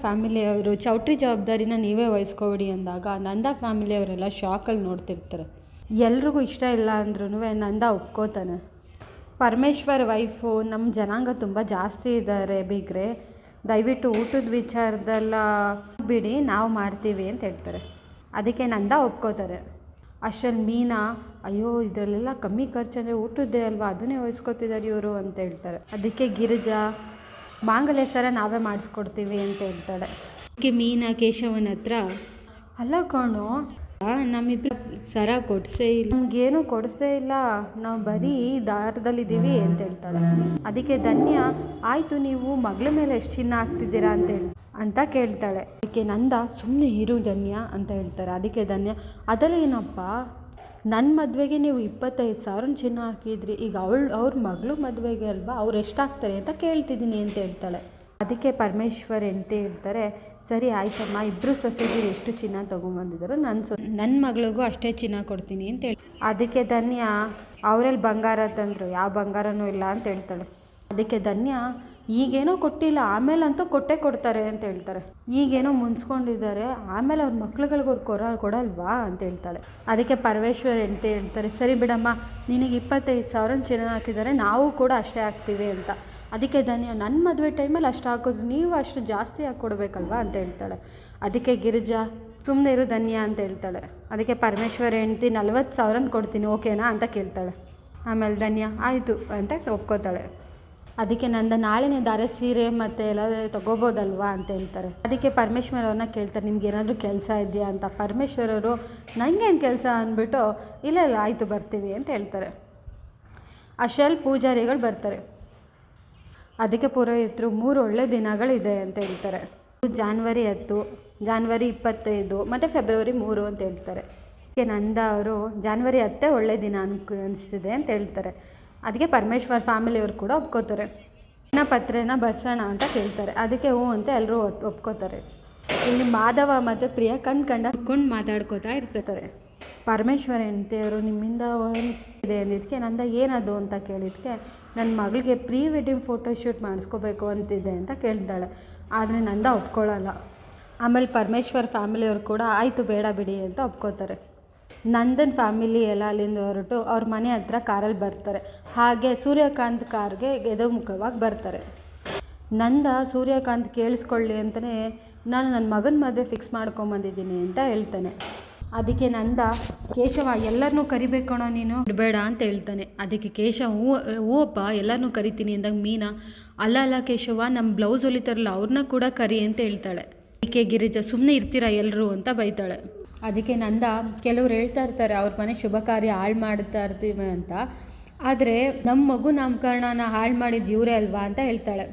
ಫ್ಯಾಮಿಲಿಯವರು ಚೌಟ್ರಿ ಜವಾಬ್ದಾರಿನ ನೀವೇ ವಹಿಸ್ಕೊಬಿಡಿ ಅಂದಾಗ ನಂದಾ ಫ್ಯಾಮಿಲಿಯವರೆಲ್ಲ ಶಾಕಲ್ಲಿ ನೋಡ್ತಿರ್ತಾರೆ. ಎಲ್ರಿಗೂ ಇಷ್ಟ ಇಲ್ಲ ಅಂದ್ರೂ ನಂದ ಒಪ್ಕೋತಾನೆ. ಪರಮೇಶ್ವರ್ ವೈಫು ನಮ್ಮ ಜನಾಂಗ ತುಂಬ ಜಾಸ್ತಿ ಇದ್ದಾರೆ ಬೀಗ್ರೆ, ದಯವಿಟ್ಟು ಊಟದ ವಿಚಾರದೆಲ್ಲ ಬಿಡಿ, ನಾವು ಮಾಡ್ತೀವಿ ಅಂತ ಹೇಳ್ತಾರೆ. ಅದಕ್ಕೆ ನಂದ ಒಪ್ಕೋತಾರೆ. ಅಷ್ಟರಲ್ಲಿ ಮೀನಾ, ಅಯ್ಯೋ ಇದರಲ್ಲೆಲ್ಲ ಕಮ್ಮಿ ಖರ್ಚಂದರೆ ಊಟದ್ದೇ ಅಲ್ವಾ, ಅದನ್ನೇ ವಹಿಸ್ಕೊತಿದ್ದಾರೆ ಇವರು ಅಂತ ಹೇಳ್ತಾರೆ. ಅದಕ್ಕೆ ಗಿರಿಜಾ, ಮಾಂಗಲ್ಯ ಸರ ನಾವೇ ಮಾಡಿಸ್ಕೊಡ್ತೀವಿ ಅಂತ ಹೇಳ್ತಾಳೆ. ಅದಕ್ಕೆ ಮೀನಾ ಕೇಶವನ ಹತ್ರ, ಅಲ್ಲ ಕಣೋ, ನಮ್ಮಿಬ್ಬರು ಸರ ಕೊಡಿಸೇ ಇಲ್ಲ, ನಮಗೇನು ಕೊಡಿಸೇ ಇಲ್ಲ, ನಾವು ಬರೀ ದಾರದಲ್ಲಿದ್ದೀವಿ ಅಂತ ಹೇಳ್ತಾಳೆ. ಅದಕ್ಕೆ ಧನ್ಯ, ಆಯಿತು ನೀವು ಮಗಳ ಮೇಲೆ ಎಷ್ಟು ಚಿನ್ನ ಹಾಕ್ತಿದ್ದೀರಾ ಅಂತ ಕೇಳ್ತಾಳೆ. ಅದಕ್ಕೆ ನಂದ, ಸುಮ್ಮನೆ ಇರು ಧನ್ಯ ಅಂತ ಹೇಳ್ತಾರೆ. ಅದಕ್ಕೆ ಧನ್ಯ, ಅದೆಲ್ಲ ಏನಪ್ಪ, ನನ್ನ ಮದುವೆಗೆ ನೀವು 25,000 ಚಿನ್ನ ಹಾಕಿದ್ರಿ, ಈಗ ಅವ್ರ ಮಗಳು ಮದುವೆಗೆ ಅಲ್ವಾ, ಅವ್ರು ಎಷ್ಟು ಹಾಕ್ತಾರೆ ಅಂತ ಕೇಳ್ತಿದ್ದೀನಿ ಅಂತ ಹೇಳ್ತಾಳೆ. ಅದಕ್ಕೆ ಪರಮೇಶ್ವರ್ ಎಂತ ಹೇಳ್ತಾರೆ, ಸರಿ ಆಯ್ತಮ್ಮ, ಇಬ್ಬರು ಸೊಸೆಗೆ ಎಷ್ಟು ಚಿನ್ನ ತೊಗೊಂಬಂದಿದ್ದಾರೋ ನನ್ನ ಮಗಳಿಗೂ ಅಷ್ಟೇ ಚಿನ್ನ ಕೊಡ್ತೀನಿ ಅಂತ ಹೇಳಿ. ಅದಕ್ಕೆ ಧನ್ಯ, ಅವರಲ್ಲಿ ಬಂಗಾರ ತಂದರು, ಯಾವ ಬಂಗಾರನೂ ಇಲ್ಲ ಅಂತ ಹೇಳ್ತಾಳೆ. ಅದಕ್ಕೆ ಧನ್ಯ, ಈಗೇನೋ ಕೊಟ್ಟಿಲ್ಲ, ಆಮೇಲಂತೂ ಕೊಡ್ತಾರೆ ಅಂತ ಹೇಳ್ತಾರೆ. ಈಗೇನೋ ಮುನ್ಸ್ಕೊಂಡಿದ್ದಾರೆ, ಆಮೇಲೆ ಅವ್ರ ಮಕ್ಳುಗಳಿಗೆ ಅವ್ರು ಕೊಡಲ್ವಾ ಅಂತ ಹೇಳ್ತಾಳೆ. ಅದಕ್ಕೆ ಪರಮೇಶ್ವರ್ ಎಂತ ಹೇಳ್ತಾರೆ, ಸರಿ ಬಿಡಮ್ಮ, ನಿನಗೆ 25,000 ಚಿನ್ನ ಹಾಕಿದ್ದಾರೆ, ನಾವು ಕೂಡ ಅಷ್ಟೇ ಹಾಕ್ತೀವಿ ಅಂತ. ಅದಕ್ಕೆ ಧನ್ಯ, ನನ್ನ ಮದುವೆ ಟೈಮಲ್ಲಿ ಅಷ್ಟು ಹಾಕಿದ್ರು, ನೀವು ಅಷ್ಟು ಜಾಸ್ತಿ ಹಾಕಿ ಕೊಡಬೇಕಲ್ವಾ ಅಂತ ಹೇಳ್ತಾಳೆ. ಅದಕ್ಕೆ ಗಿರಿಜಾ, ಸುಮ್ಮನೆ ಇರು ಧನ್ಯ ಅಂತ ಹೇಳ್ತಾಳೆ. ಅದಕ್ಕೆ ಪರಮೇಶ್ವರ್ ಹೆಂಡ್ತಿ 40,000 ಕೊಡ್ತೀನಿ ಓಕೆನಾ ಅಂತ ಕೇಳ್ತಾಳೆ. ಆಮೇಲೆ ಧನ್ಯ ಆಯಿತು ಅಂತ ಒಪ್ಕೋತಾಳೆ. ಅದಕ್ಕೆ ನಂದ, ನಾಳೆನೇ ಧಾರೆ ಸೀರೆ ಮತ್ತು ಎಲ್ಲ ತೊಗೋಬೋದಲ್ವಾ ಅಂತ ಹೇಳ್ತಾರೆ. ಅದಕ್ಕೆ ಪರಮೇಶ್ವರ್ ಅವ್ರನ್ನ ಕೇಳ್ತಾರೆ, ನಿಮ್ಗೆ ಏನಾದರೂ ಕೆಲಸ ಇದೆಯಾ ಅಂತ. ಪರಮೇಶ್ವರ್ ಅವರು, ನನಗೇನು ಕೆಲಸ ಅಂದ್ಬಿಟ್ಟು, ಇಲ್ಲ ಆಯಿತು ಬರ್ತೀವಿ ಅಂತ ಹೇಳ್ತಾರೆ. ಅಷ್ಟರಲ್ಲಿ ಪೂಜಾರಿಗಳು ಬರ್ತಾರೆ. ಅದಕ್ಕೆ ಪುರೋಹಿತರು, 3 ಒಳ್ಳೆ ದಿನಗಳಿದೆ ಅಂತ ಹೇಳ್ತಾರೆ. ಜಾನ್ವರಿ 10, ಜಾನ್ವರಿ 25 ಮತ್ತು ಫೆಬ್ರವರಿ 3 ಅಂತ ಹೇಳ್ತಾರೆ. ಅದಕ್ಕೆ ನಂದ ಅವರು, ಜಾನ್ವರಿ 10 ಒಳ್ಳೆ ದಿನ ಅನಿಸ್ತಿದೆ ಅಂತ ಹೇಳ್ತಾರೆ. ಅದಕ್ಕೆ ಪರಮೇಶ್ವರ್ ಫ್ಯಾಮಿಲಿಯವರು ಕೂಡ ಒಪ್ಕೋತಾರೆ. ಪತ್ರೆನ ಬರ್ಸೋಣ ಅಂತ ಕೇಳ್ತಾರೆ. ಅದಕ್ಕೆ ಹ್ಞೂ ಅಂತ ಎಲ್ಲರೂ ಒಪ್ಕೋತಾರೆ. ಇಲ್ಲಿ ಮಾಧವ ಮತ್ತು ಪ್ರಿಯಾ ಕಣ್ಕೊಂಡು ಮಾತಾಡ್ಕೋತಾ ಇರ್ತಾರೆ. ಪರಮೇಶ್ವರ್ ಹೆಂಡ್ತಿಯವರು, ನಿಮ್ಮಿಂದ ಇದೆ ಅಂದಿದ್ದಕ್ಕೆ ನಂದ, ಏನದು ಅಂತ ಕೇಳಿದ್ದಕ್ಕೆ, ನನ್ನ ಮಗಳಿಗೆ ಪ್ರೀ ವೆಡ್ಡಿಂಗ್ ಫೋಟೋಶೂಟ್ ಮಾಡಿಸ್ಕೋಬೇಕು ಅಂತಿದೆ ಅಂತ ಕೇಳ್ತಾಳೆ. ಆದರೆ ನಂದ ಒಪ್ಕೊಳ್ಳಲ್ಲ. ಆಮೇಲೆ ಪರಮೇಶ್ವರ್ ಫ್ಯಾಮಿಲಿಯವರು ಕೂಡ ಆಯಿತು ಬೇಡ ಬಿಡಿ ಅಂತ ಒಪ್ಕೋತಾರೆ. ನಂದನ್ ಫ್ಯಾಮಿಲಿ ಎಲ್ಲ ಅಲ್ಲಿಂದ ಹೊರಟು ಅವ್ರ ಮನೆ ಹತ್ರ ಕಾರಲ್ಲಿ ಬರ್ತಾರೆ. ಹಾಗೆ ಸೂರ್ಯಕಾಂತ್ ಕಾರ್ಗೆ ಎದೆಮುಖವಾಗಿ ಬರ್ತಾರೆ. ನಂದ ಸೂರ್ಯಕಾಂತ್ ಕೇಳಿಸ್ಕೊಳ್ಳಿ ಅಂತಲೇ, ನಾನು ನನ್ನ ಮಗನ ಮದುವೆ ಫಿಕ್ಸ್ ಮಾಡ್ಕೊಂಬಂದಿದ್ದೀನಿ ಅಂತ ಹೇಳ್ತಾನೆ. ಅದಕ್ಕೆ ನಂದ, ಕೇಶವ ಎಲ್ಲರನ್ನೂ ಕರಿಬೇಕಣೋ ನೀನು, ಬಿಡಬೇಡ ಅಂತ ಹೇಳ್ತಾನೆ. ಅದಕ್ಕೆ ಕೇಶವ, ಹೂವಪ್ಪ ಎಲ್ಲರನ್ನೂ ಕರಿತೀನಿ ಅಂದಾಗ ಮೀನಾ, ಅಲ್ಲ ಕೇಶವ, ನಮ್ಮ ಬ್ಲೌಸ್ ಹೊಲಿತಾರಲ್ಲ ಅವ್ರನ್ನ ಕೂಡ ಕರಿ ಅಂತ ಹೇಳ್ತಾಳೆ. ಅದಕ್ಕೆ ಗಿರಿಜಾ, ಸುಮ್ಮನೆ ಇರ್ತೀರಾ ಎಲ್ಲರೂ ಅಂತ ಬೈತಾಳೆ. ಅದಕ್ಕೆ ನಂದ, ಕೆಲವ್ರು ಹೇಳ್ತಾ ಇರ್ತಾರೆ ಅವ್ರ ಮನೆ ಶುಭ ಕಾರ್ಯ ಹಾಳು ಮಾಡ್ತಾ ಇರ್ತೀವಿ ಅಂತ, ಆದರೆ ನಮ್ಮ ಮಗು ನಾಮಕರಣನ ಹಾಳು ಮಾಡಿದ್ದು ಇವರೇ ಅಲ್ವಾ ಅಂತ ಹೇಳ್ತಾಳೆ.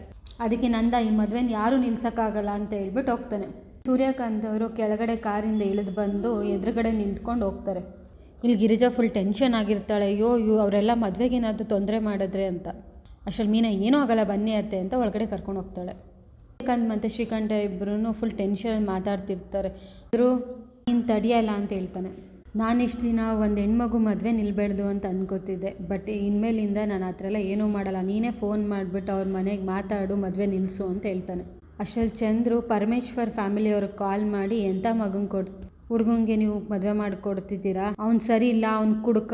ಅದಕ್ಕೆ ನಂದ, ಈ ಮದುವೆನ ಯಾರೂ ನಿಲ್ಸೋಕ್ಕಾಗಲ್ಲ ಅಂತ ಹೇಳ್ಬಿಟ್ಟು ಹೋಗ್ತಾನೆ. ಸೂರ್ಯಕಾಂತ್ ಅವರು ಕೆಳಗಡೆ ಕಾರಿಂದ ಇಳಿದು ಬಂದು ಎದುರುಗಡೆ ನಿಂತ್ಕೊಂಡು ಹೋಗ್ತಾರೆ. ಇಲ್ಲಿ ಗಿರಿಜಾ ಫುಲ್ ಟೆನ್ಷನ್ ಆಗಿರ್ತಾಳೆ, ಅಯ್ಯೋ ಅವರೆಲ್ಲ ಮದುವೆಗೆ ಏನಾದರೂ ತೊಂದರೆ ಮಾಡಿದ್ರೆ ಅಂತ. ಅಷ್ಟರಲ್ಲಿ ಮೀನಾ, ಏನೂ ಆಗಲ್ಲ ಬನ್ನಿ ಅತ್ತೆ ಅಂತ ಒಳಗಡೆ ಕರ್ಕೊಂಡು ಹೋಗ್ತಾಳೆ. ಸೂರ್ಯಕಾಂತ್ ಮತ್ತು ಶ್ರೀಕಂಠ ಇಬ್ಬರೂ ಫುಲ್ ಟೆನ್ಷನಲ್ಲಿ ಮಾತಾಡ್ತಿರ್ತಾರೆ. ಆದರೂ ನೀನು ತಡೆಯಲ್ಲ ಅಂತ ಹೇಳ್ತಾನೆ. ನಾನು ಇಷ್ಟು ದಿನ ಒಂದು ಹೆಣ್ಮಗು ಮದುವೆ ನಿಲ್ಬೇಡ್ದು ಅಂತ ಅಂದ್ಕೋತಿದ್ದೆ, ಬಟ್ ಇನ್ಮೇಲಿಂದ ನಾನು ಆ ಥರ ಎಲ್ಲ ಏನೂ ಮಾಡಲ್ಲ, ನೀನೇ ಫೋನ್ ಮಾಡಿಬಿಟ್ಟು ಅವ್ರ ಮನೆಗೆ ಮಾತಾಡು, ಮದುವೆ ನಿಲ್ಲಿಸು ಅಂತ ಹೇಳ್ತಾನೆ. ಅಷ್ಟರಲ್ಲಿ ಚಂದ್ರು ಪರಮೇಶ್ವರ್ ಫ್ಯಾಮಿಲಿಯವ್ರಿಗೆ ಕಾಲ್ ಮಾಡಿ, ಎಂಥ ಮಗನ ಹುಡುಗಂಗೆ ನೀವು ಮದುವೆ ಮಾಡಿಕೊಡ್ತಿದ್ದೀರಾ, ಅವ್ನು ಸರಿ ಇಲ್ಲ, ಅವ್ನು ಕುಡ್ಕ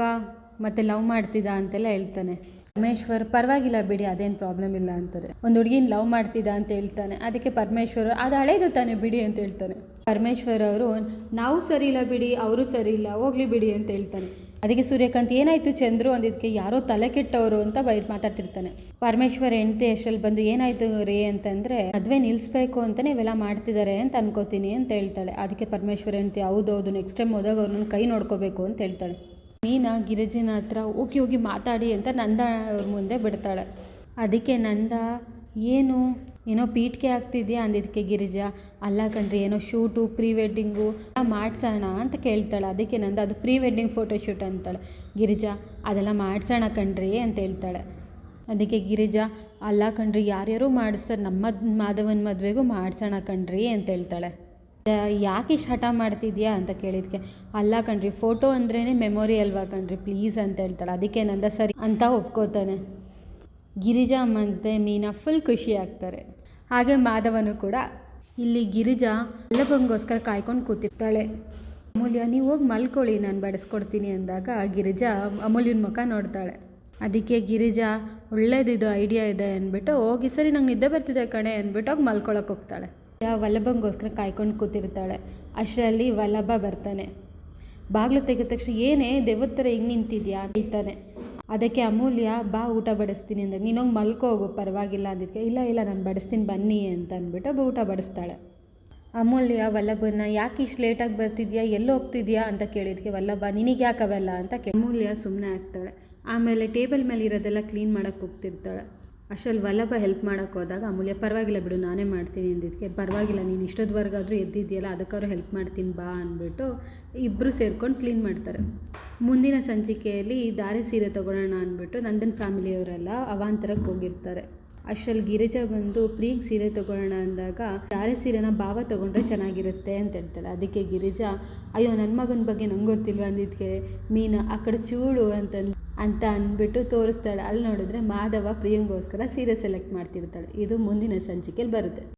ಮತ್ತು ಲವ್ ಮಾಡ್ತಿದ್ದ ಅಂತೆಲ್ಲ ಹೇಳ್ತಾನೆ. ಪರಮೇಶ್ವರ್, ಪರವಾಗಿಲ್ಲ ಬಿಡಿ, ಅದೇನು ಪ್ರಾಬ್ಲಮ್ ಇಲ್ಲ ಅಂತಾರೆ. ಒಂದು ಹುಡುಗಿನ ಲವ್ ಮಾಡ್ತಿದ್ದ ಅಂತ ಹೇಳ್ತಾನೆ. ಅದಕ್ಕೆ ಪರಮೇಶ್ವರ್, ಅದು ಹಳೇದು ತಾನೆ ಬಿಡಿ ಅಂತ ಹೇಳ್ತಾನೆ. ಪರಮೇಶ್ವರ್ ಅವರು, ನಾವು ಸರಿ ಇಲ್ಲ ಬಿಡಿ, ಅವರು ಸರಿ ಇಲ್ಲ, ಹೋಗ್ಲಿ ಬಿಡಿ ಅಂತ ಹೇಳ್ತಾನೆ. ಅದಕ್ಕೆ ಸೂರ್ಯಕಾಂತ್, ಏನಾಯಿತು ಚಂದ್ರು ಅಂದಿದ್ದಕ್ಕೆ, ಯಾರೋ ತಲೆ ಕೆಟ್ಟವರು ಅಂತ ಮಾತಾಡ್ತಿರ್ತಾನೆ. ಪರಮೇಶ್ವರ್ ಹೆಂಡ್ತಿ ಅಷ್ಟರಲ್ಲಿ ಬಂದು, ಏನಾಯಿತು ರೀ ಅಂತಂದರೆ, ಮದುವೆ ನಿಲ್ಲಿಸ್ಬೇಕು ಅಂತಲೇ ಇವೆಲ್ಲ ಮಾಡ್ತಿದ್ದಾರೆ ಅಂತ ಅನ್ಕೋತೀನಿ ಅಂತ ಹೇಳ್ತಾಳೆ. ಅದಕ್ಕೆ ಪರಮೇಶ್ವರ್ ಹೆಂಡ್ತಿ, ಹೌದೌದು, ನೆಕ್ಸ್ಟ್ ಟೈಮ್ ಹೋದಾಗ ಅವ್ರನ್ನ ಕೈ ನೋಡ್ಕೋಬೇಕು ಅಂತ ಹೇಳ್ತಾಳೆ. ಮೀನಾ ಗಿರಿಜನ ಹತ್ರ ಹೋಗಿ ಮಾತಾಡಿ ಅಂತ ನಂದ ಅವ್ರ ಮುಂದೆ ಬಿಡ್ತಾಳೆ. ಅದಕ್ಕೆ ನಂದ, ಏನೋ ಪೀಠಿಕೆ ಆಗ್ತಿದೆಯಾ ಅಂದಿದ್ದಕ್ಕೆ ಗಿರಿಜಾ, ಅಲ್ಲ ಕಣ್ರಿ, ಏನೋ ಶೂಟು ಪ್ರೀ ವೆಡ್ಡಿಂಗು ಮಾಡಿಸೋಣ ಅಂತ ಕೇಳ್ತಾಳೆ. ಅದಕ್ಕೆ ನಂದ, ಅದು ಪ್ರೀ ವೆಡ್ಡಿಂಗ್ ಫೋಟೋಶೂಟ್ ಅಂತಾಳೆ. ಗಿರಿಜಾ, ಅದೆಲ್ಲ ಮಾಡಿಸೋಣ ಕಣ್ರಿ ಅಂತ ಹೇಳ್ತಾಳೆ. ಅದಕ್ಕೆ ಗಿರಿಜಾ, ಅಲ್ಲ ಕಣ್ರಿ, ಯಾರ್ಯಾರು ಮಾಡಿಸ್ತಾರೆ, ನಮ್ಮ ಮಾಧವನ ಮದುವೆಗೂ ಮಾಡಿಸೋಣ ಕಣ್ರಿ ಅಂತ ಹೇಳ್ತಾಳೆ. ಯಾಕೆ ಇಷ್ಟು ಹಠ ಮಾಡ್ತಿದ್ಯಾ ಅಂತ ಕೇಳಿದ್ಕೆ, ಅಲ್ಲ ಕಣ್ರಿ, ಫೋಟೋ ಅಂದ್ರೇ ಮೆಮೊರಿ ಅಲ್ವಾ ಕಣ್ರಿ, ಪ್ಲೀಸ್ ಅಂತ ಹೇಳ್ತಾಳೆ. ಅದಕ್ಕೆ ನಂದ ಸರಿ ಅಂತ ಒಪ್ಕೋತಾನೆ. ಗಿರಿಜಾ ಮತ್ತು ಮೀನಾ ಫುಲ್ ಖುಷಿ ಆಗ್ತಾರೆ. ಹಾಗೆ ಮಾಧವನು ಕೂಡ ಇಲ್ಲಿ ಗಿರಿಜಾ ವಲ್ಲಭಂಗೋಸ್ಕರ ಕಾಯ್ಕೊಂಡು ಕೂತಿರ್ತಾಳೆ. ಅಮೂಲ್ಯ ನೀವು ಹೋಗಿ ಮಲ್ಕೊಳ್ಳಿ ನಾನು ಬಡಿಸ್ಕೊಡ್ತೀನಿ ಅಂದಾಗ ಗಿರಿಜಾ ಅಮೂಲ್ಯನ ಮುಖ ನೋಡ್ತಾಳೆ. ಅದಕ್ಕೆ ಗಿರಿಜಾ ಒಳ್ಳೇದಿದು ಐಡಿಯಾ ಇದೆ ಅಂದ್ಬಿಟ್ಟು ಹೋಗಿ ಸರಿ ನಂಗೆ ನಿದ್ದೆ ಬರ್ತಿದೆ ಕಣೆ ಅಂದ್ಬಿಟ್ಟು ಹೋಗಿ ಮಲ್ಕೊಳಕ್ಕೆ ಹೋಗ್ತಾಳೆ. ವಲ್ಲಭಂಗೋಸ್ಕರ ಕಾಯ್ಕೊಂಡು ಕೂತಿರ್ತಾಳೆ. ಅಷ್ಟರಲ್ಲಿ ವಲ್ಲಭ ಬರ್ತಾನೆ. ಬಾಗಿಲು ತೆಗೆದ ತಕ್ಷಣ ಏನೇ ದೆವ್ವದ ಥರ ಹಿಂಗೆ ನಿಂತಿದ್ಯಾ ಅಂತಾನೆ. ಅದಕ್ಕೆ ಅಮೂಲ್ಯ ಬಾ ಊಟ ಬಡಿಸ್ತೀನಿ ಅಂದಾಗ ನೀನೋಗಿ ಮಲ್ಕೋ ಹೋಗು ಪರವಾಗಿಲ್ಲ ಅಂದಿದ್ದಕ್ಕೆ ಇಲ್ಲ ನಾನು ಬಡಿಸ್ತೀನಿ ಬನ್ನಿ ಅಂತ ಅಂದ್ಬಿಟ್ಟು ಊಟ ಬಡಿಸ್ತಾಳೆ. ಅಮೂಲ್ಯ ವಲ್ಲಭನ ಯಾಕೆ ಇಷ್ಟು ಲೇಟಾಗಿ ಬರ್ತಿದ್ಯಾ ಎಲ್ಲಿ ಹೋಗ್ತಿದ್ಯಾ ಅಂತ ಕೇಳಿದ್ಕೆ ವಲ್ಲಭ ನಿನಗೆ ಯಾಕೆ ಅವೆಲ್ಲ ಅಂತ ಅಮೂಲ್ಯ ಸುಮ್ಮನೆ ಆಗ್ತಾಳೆ. ಆಮೇಲೆ ಟೇಬಲ್ ಮೇಲೆ ಇರೋದೆಲ್ಲ ಕ್ಲೀನ್ ಮಾಡೋಕ್ಕೆ ಹೋಗ್ತಿರ್ತಾಳೆ. ಅಷ್ಟರಲ್ಲಿ ವಲ್ಲಭ ಹೆಲ್ಪ್ ಮಾಡೋಕ್ಕೆ ಹೋದಾಗ ಅಮೂಲ್ಯ ಪರವಾಗಿಲ್ಲ ಬಿಡು ನಾನೇ ಮಾಡ್ತೀನಿ ಅಂದಿದ್ದಕ್ಕೆ ಪರವಾಗಿಲ್ಲ ನೀನು ಇಷ್ಟೊದ್ವರೆಗಾದರೂ ಎದ್ದಿದೆಯಲ್ಲ ಅದಕ್ಕಾದ್ರೂ ಹೆಲ್ಪ್ ಮಾಡ್ತೀನಿ ಬಾ ಅಂದ್ಬಿಟ್ಟು ಇಬ್ಬರು ಸೇರ್ಕೊಂಡು ಕ್ಲೀನ್ ಮಾಡ್ತಾರೆ. ಮುಂದಿನ ಸಂಚಿಕೆಯಲ್ಲಿ ಧಾರೆ ಸೀರೆ ತೊಗೊಳ್ಳೋಣ ಅಂದ್ಬಿಟ್ಟು ನಂದನ್ ಫ್ಯಾಮಿಲಿಯವರೆಲ್ಲ ಅವಾಂತರಕ್ಕೆ ಹೋಗಿರ್ತಾರೆ. ಅಷ್ಟರಲ್ಲಿ ಗಿರಿಜಾ ಬಂದು ಪ್ರಿಯಂಗೆ ಸೀರೆ ತೊಗೊಳ್ಳೋಣ ಅಂದಾಗ ಧಾರೆ ಸೀರೆನ ಭಾವ ತೊಗೊಂಡ್ರೆ ಚೆನ್ನಾಗಿರುತ್ತೆ ಅಂತ ಹೇಳ್ತಾಳೆ. ಅದಕ್ಕೆ ಗಿರಿಜಾ ಅಯ್ಯೋ ನನ್ನ ಮಗನ ಬಗ್ಗೆ ನಂಗೆ ಗೊತ್ತಿಲ್ವ ಅಂದಿದ್ದಕ್ಕೆ ಮೀನಾ ಆ ಕಡೆ ಚೂಡು ಅಂತ ಅಂದ್ಬಿಟ್ಟು ತೋರಿಸ್ತಾಳೆ. ಅಲ್ಲಿ ನೋಡಿದ್ರೆ ಮಾಧವ ಪ್ರಿಯಂಗೋಸ್ಕರ ಸೀರೆ ಸೆಲೆಕ್ಟ್ ಮಾಡ್ತಿರ್ತಾಳೆ. ಇದು ಮುಂದಿನ ಸಂಚಿಕೆಯಲ್ಲಿ ಬರುತ್ತೆ.